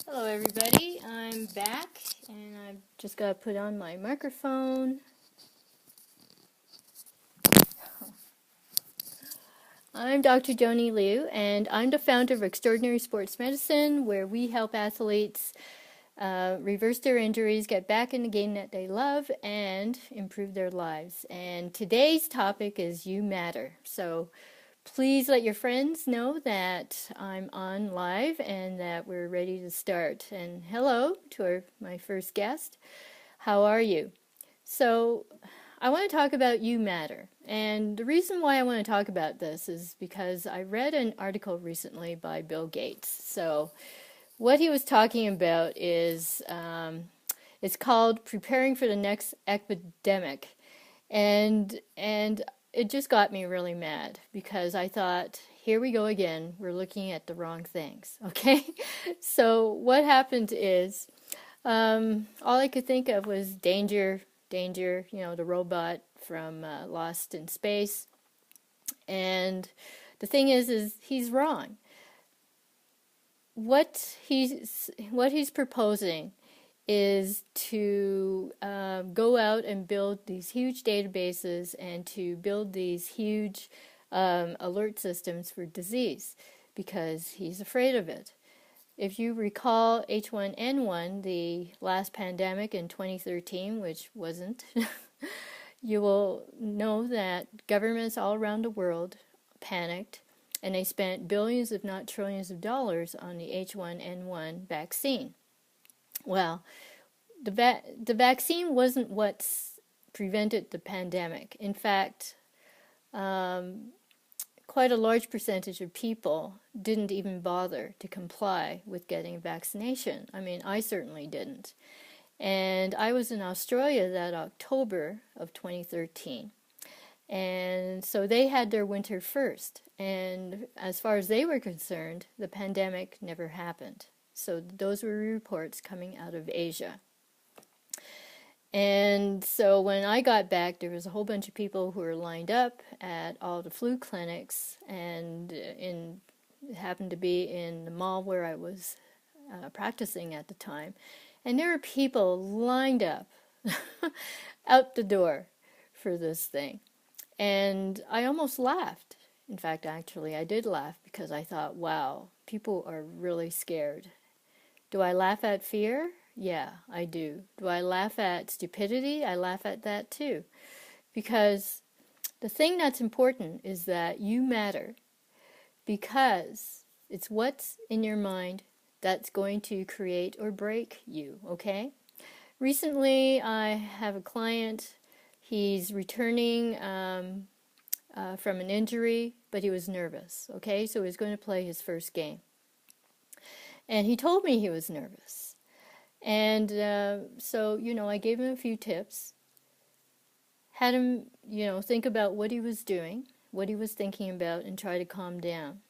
Hello everybody, I'm back and I've just got to put on my microphone. I'm Dr. Joanny Liu and I'm the founder of Extraordinary Sports Medicine, where we help athletes reverse their injuries, get back in the game that they love, and improve their lives. And today's topic is You Matter. So please let your friends know that I'm on live and that we're ready to start. And hello to my first guest. How are you? So I want to talk about You Matter. And the reason why I want to talk about this is because I read an article recently by Bill Gates. So what he was talking about is it's called Preparing for the Next Epidemic. And it just got me really mad because I thought, here we go again. We're looking at the wrong things, okay? So what happened is all I could think of was Danger, the robot from Lost in Space. And the thing is he's wrong. What he's proposing is to go out and build these huge databases and to build these huge alert systems for disease because he's afraid of it. If you recall H1N1, the last pandemic in 2013, which wasn't, you will know that governments all around the world panicked and they spent billions, if not trillions of dollars on the H1N1 vaccine. Well, the vaccine wasn't what prevented the pandemic. In fact, quite a large percentage of people didn't even bother to comply with getting a vaccination. I mean, I certainly didn't. And I was in Australia that October of 2013. And so they had their winter first. And as far as they were concerned, the pandemic never happened. So those were reports coming out of Asia. And so when I got back, there was a whole bunch of people who were lined up at all the flu clinics, and it happened to be in the mall where I was practicing at the time. And there were people lined up out the door for this thing. And I almost laughed. In fact, actually, I did laugh because I thought, wow, people are really scared. Do I laugh at fear? Yeah, I do. Do I laugh at stupidity? I laugh at that too. Because the thing that's important is that you matter. Because it's what's in your mind that's going to create or break you, okay? Recently, I have a client. He's returning from an injury, but he was nervous, okay? So he was going to play his first game. And he told me he was nervous. And so, I gave him a few tips, had him, think about what he was doing, what he was thinking about, and try to calm down.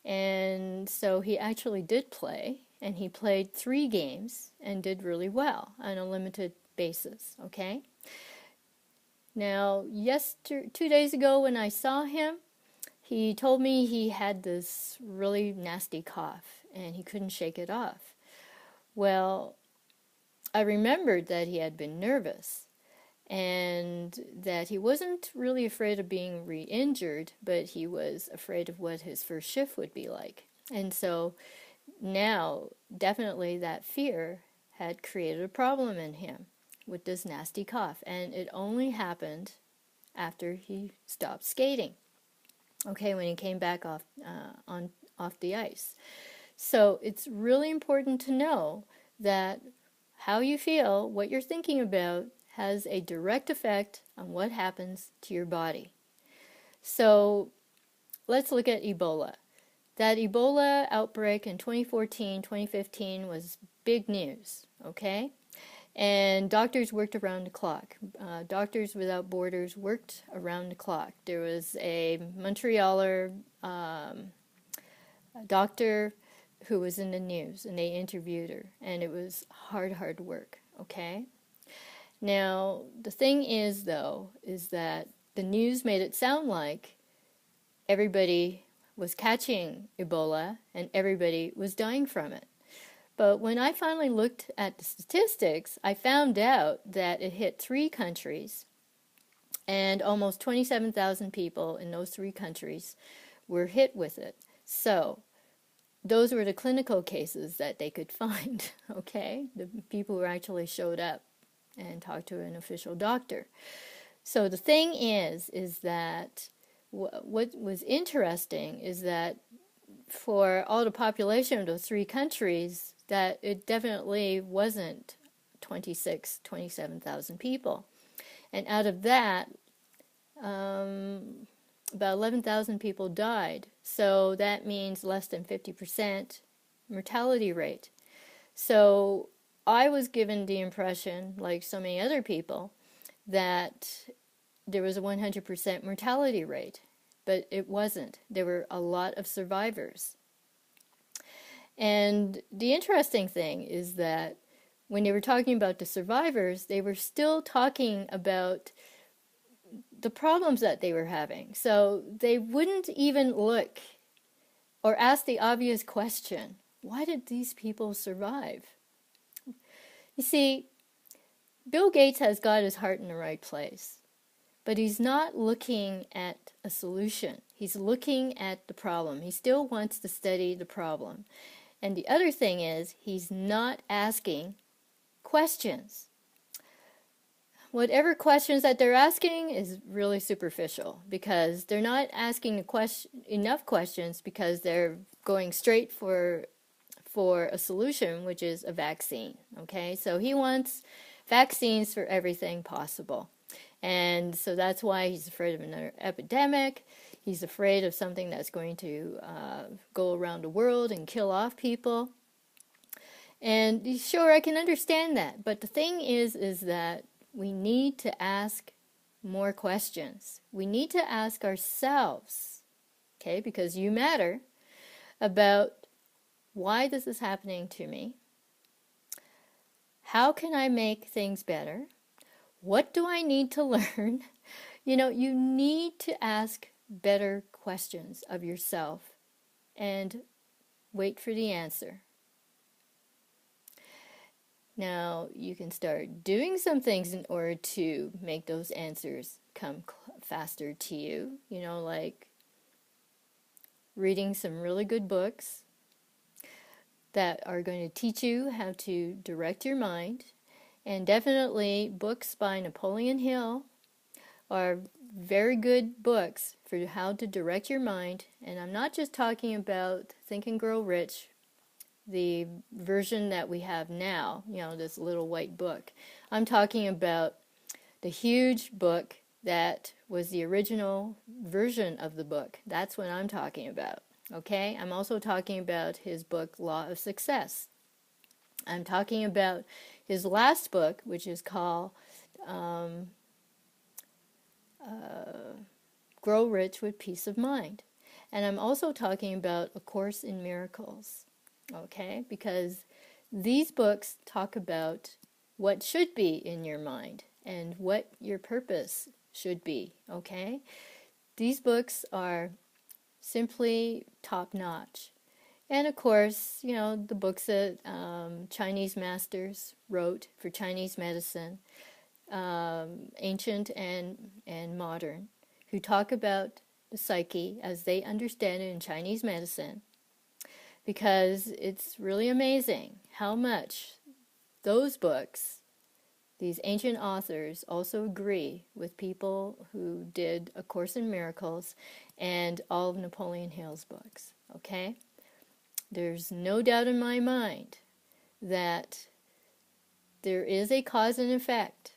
And so he actually did play, and he played 3 games and did really well on a limited basis, okay? Now, 2 days ago when I saw him, he told me he had this really nasty cough, and he couldn't shake it off. Well, I remembered that he had been nervous and that he wasn't really afraid of being re-injured, but he was afraid of what his first shift would be like. And so now, definitely that fear had created a problem in him with this nasty cough, and it only happened after he stopped skating, okay, when he came back off the ice. So it's really important to know that how you feel, what you're thinking about, has a direct effect on what happens to your body. So let's look at Ebola. That Ebola outbreak in 2014, 2015 was big news, okay? And doctors worked around the clock. Doctors Without Borders worked around the clock. There was a Montrealer doctor who was in the news, and they interviewed her, and it was hard work, okay? Now, the thing is, though, is that the news made it sound like everybody was catching Ebola and everybody was dying from it. But when I finally looked at the statistics, I found out that it hit 3 countries, and almost 27,000 people in those 3 countries were hit with it. So those were the clinical cases that they could find, okay? The people who actually showed up and talked to an official doctor. So the thing is that what was interesting is that for all the population of those 3 countries, that it definitely wasn't 27,000 people. And out of that, about 11,000 people died. So that means less than 50% mortality rate. So I was given the impression, like so many other people, that there was a 100% mortality rate. But it wasn't. There were a lot of survivors. And the interesting thing is that when they were talking about the survivors, they were still talking about the problems that they were having. So they wouldn't even look or ask the obvious question, why did these people survive? You see, Bill Gates has got his heart in the right place, but he's not looking at a solution. He's looking at the problem. He still wants to study the problem. And the other thing is, he's not asking questions. Whatever questions that they're asking is really superficial, because they're not asking enough questions, because they're going straight for a solution, which is a vaccine. Okay, so he wants vaccines for everything possible. And so that's why he's afraid of another epidemic. He's afraid of something that's going to go around the world and kill off people. And sure, I can understand that. But the thing is that we need to ask more questions. We need to ask ourselves, okay, because you matter, about why this is happening to me. How can I make things better? What do I need to learn? You know, you need to ask better questions of yourself and wait for the answer. Now, you can start doing some things in order to make those answers come faster to you. You know, like reading some really good books that are going to teach you how to direct your mind. And definitely books by Napoleon Hill are very good books for how to direct your mind. And I'm not just talking about Think and Grow Rich, the version that we have now, you know, this little white book. I'm talking about the huge book that was the original version of the book. That's what I'm talking about. Okay? I'm also talking about his book, Law of Success. I'm talking about his last book, which is called Grow Rich with Peace of Mind. And I'm also talking about A Course in Miracles, okay? Because these books talk about what should be in your mind and what your purpose should be, okay? These books are simply top-notch. And of course, you know, the books that Chinese masters wrote for Chinese medicine, ancient and modern, who talk about the psyche as they understand it in Chinese medicine, because it's really amazing how much those books, these ancient authors, also agree with people who did A Course in Miracles and all of Napoleon Hill's books, okay? There's no doubt in my mind that there is a cause and effect.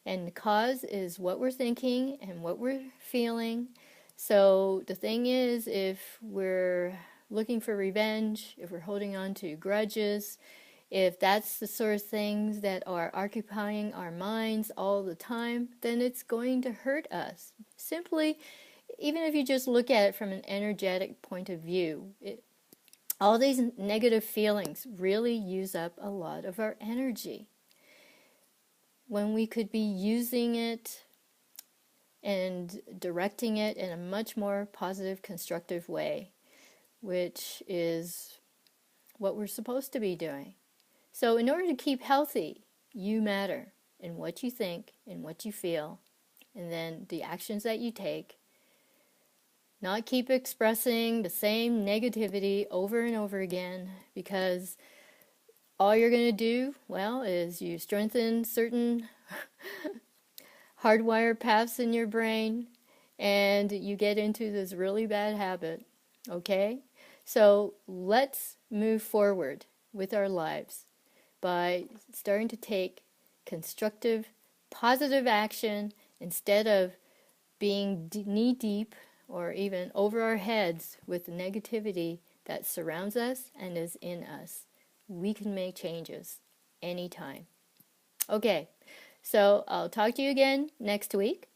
And the cause is what we're thinking and what we're feeling. So the thing is, if we're looking for revenge, if we're holding on to grudges, if that's the sort of things that are occupying our minds all the time, then it's going to hurt us. Simply, even if you just look at it from an energetic point of view, all these negative feelings really use up a lot of our energy, when we could be using it and directing it in a much more positive, constructive way, which is what we're supposed to be doing. So in order to keep healthy, you matter in what you think and what you feel, and then the actions that you take. Not keep expressing the same negativity over and over again, because all you're going to do, well, is you strengthen certain hardwired paths in your brain, and you get into this really bad habit, okay? So let's move forward with our lives by starting to take constructive, positive action instead of being knee-deep or even over our heads with the negativity that surrounds us and is in us. We can make changes anytime. Okay, so I'll talk to you again next week.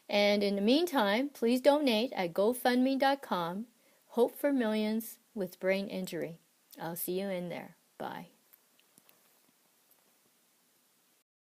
And in the meantime, please donate at GoFundMe.com, Hope for Millions with Brain Injury. I'll see you in there. Bye.